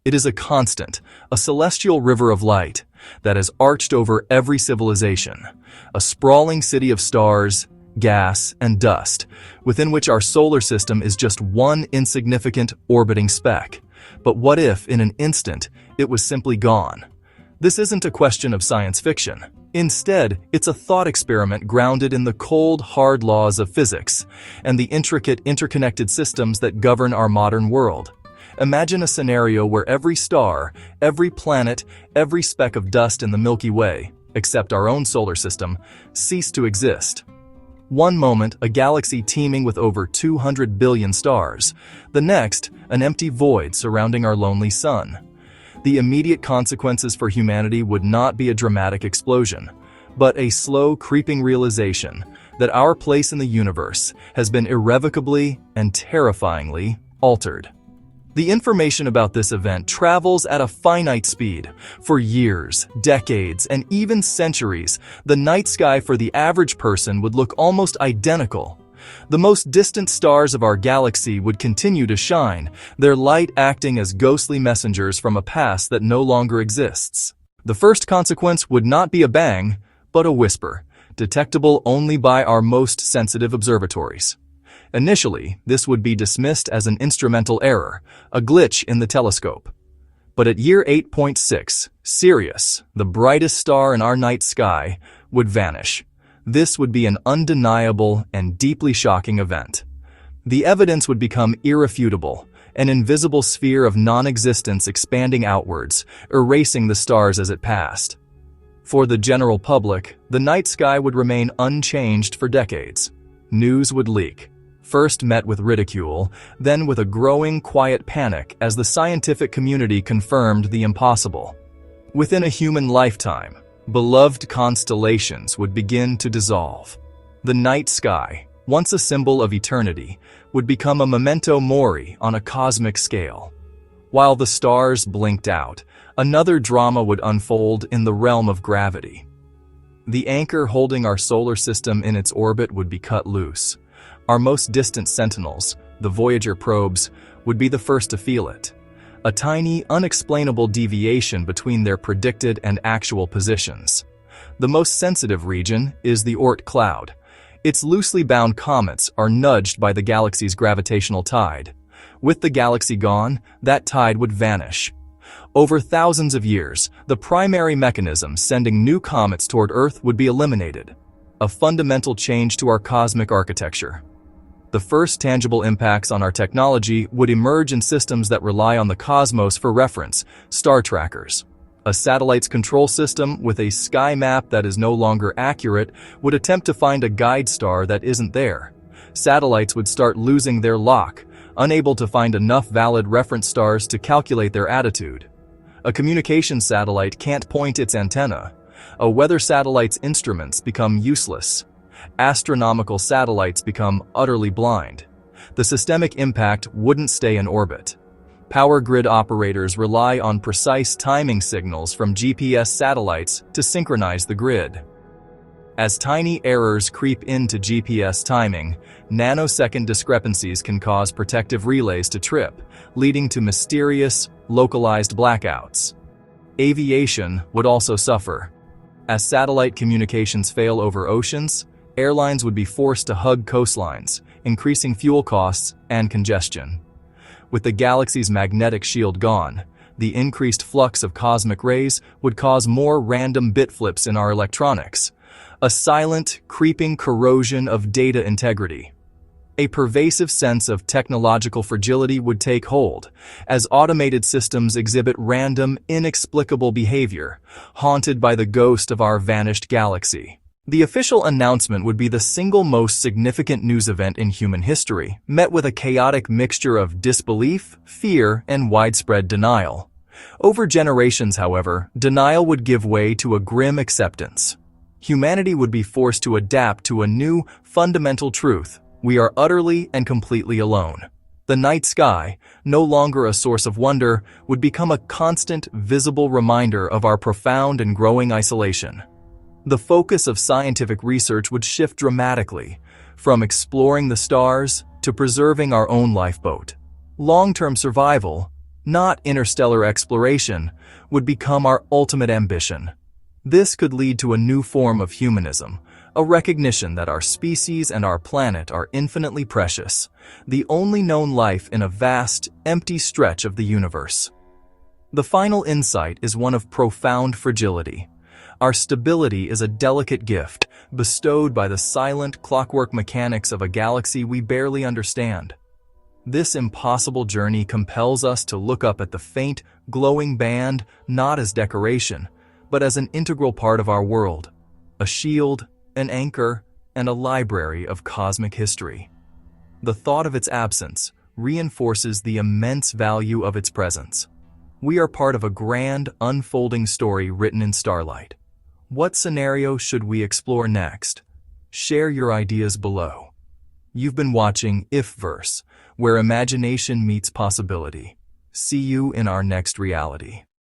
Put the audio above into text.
It is a constant, a celestial river of light that has arched over every civilization, a sprawling city of stars, gas, and dust, within which our solar system is just one insignificant orbiting speck. But what if, in an instant, it was simply gone? This isn't a question of science fiction. Instead, it's a thought experiment grounded in the cold, hard laws of physics and the intricate, interconnected systems that govern our modern world. Imagine a scenario where every star, every planet, every speck of dust in the Milky Way, except our own solar system, ceased to exist. One moment, a galaxy teeming with over 200 billion stars. The next, an empty void surrounding our lonely sun. The immediate consequences for humanity would not be a dramatic explosion, but a slow, creeping realization that our place in the universe has been irrevocably and terrifyingly altered. The information about this event travels at a finite speed. For years, decades, and even centuries, the night sky for the average person would look almost identical. The most distant stars of our galaxy would continue to shine, their light acting as ghostly messengers from a past that no longer exists. The first consequence would not be a bang, but a whisper, detectable only by our most sensitive observatories. Initially, this would be dismissed as an instrumental error, a glitch in the telescope. But at year 8.6, Sirius, the brightest star in our night sky, would vanish. This would be an undeniable and deeply shocking event. The evidence would become irrefutable, an invisible sphere of non-existence expanding outwards, erasing the stars as it passed. For the general public, the night sky would remain unchanged for decades. News would leak, first met with ridicule, then with a growing quiet panic as the scientific community confirmed the impossible. Within a human lifetime, beloved constellations would begin to dissolve. The night sky, once a symbol of eternity, would become a memento mori on a cosmic scale. While the stars blinked out, another drama would unfold in the realm of gravity. The anchor holding our solar system in its orbit would be cut loose. Our most distant sentinels, the Voyager probes, would be the first to feel it. A tiny, unexplainable deviation between their predicted and actual positions. The most sensitive region is the Oort cloud. Its loosely bound comets are nudged by the galaxy's gravitational tide. With the galaxy gone, that tide would vanish. Over thousands of years, the primary mechanism sending new comets toward Earth would be eliminated. A fundamental change to our cosmic architecture. The first tangible impacts on our technology would emerge in systems that rely on the cosmos for reference, star trackers. A satellite's control system with a sky map that is no longer accurate would attempt to find a guide star that isn't there. Satellites would start losing their lock, unable to find enough valid reference stars to calculate their attitude. A communications satellite can't point its antenna. A weather satellite's instruments become useless. Astronomical satellites become utterly blind. The systemic impact wouldn't stay in orbit. Power grid operators rely on precise timing signals from GPS satellites to synchronize the grid. As tiny errors creep into GPS timing, nanosecond discrepancies can cause protective relays to trip, leading to mysterious, localized blackouts. Aviation would also suffer. As satellite communications fail over oceans, airlines would be forced to hug coastlines, increasing fuel costs and congestion. With the galaxy's magnetic shield gone, the increased flux of cosmic rays would cause more random bit flips in our electronics, a silent, creeping corrosion of data integrity. A pervasive sense of technological fragility would take hold, as automated systems exhibit random, inexplicable behavior, haunted by the ghost of our vanished galaxy. The official announcement would be the single most significant news event in human history, met with a chaotic mixture of disbelief, fear, and widespread denial. Over generations, however, denial would give way to a grim acceptance. Humanity would be forced to adapt to a new, fundamental truth: we are utterly and completely alone. The night sky, no longer a source of wonder, would become a constant, visible reminder of our profound and growing isolation. The focus of scientific research would shift dramatically, from exploring the stars to preserving our own lifeboat. Long-term survival not interstellar exploration, would become our ultimate ambition. This could lead to a new form of humanism, a recognition that our species and our planet are infinitely precious, the only known life in a vast, empty stretch of the universe. The final insight is one of profound fragility. Our stability is a delicate gift, bestowed by the silent clockwork mechanics of a galaxy we barely understand. This impossible journey compels us to look up at the faint, glowing band not as decoration, but as an integral part of our world, a shield, an anchor, and a library of cosmic history. The thought of its absence reinforces the immense value of its presence. We are part of a grand, unfolding story written in starlight. What scenario should we explore next? Share your ideas below. You've been watching IfVerse, where imagination meets possibility. See you in our next reality.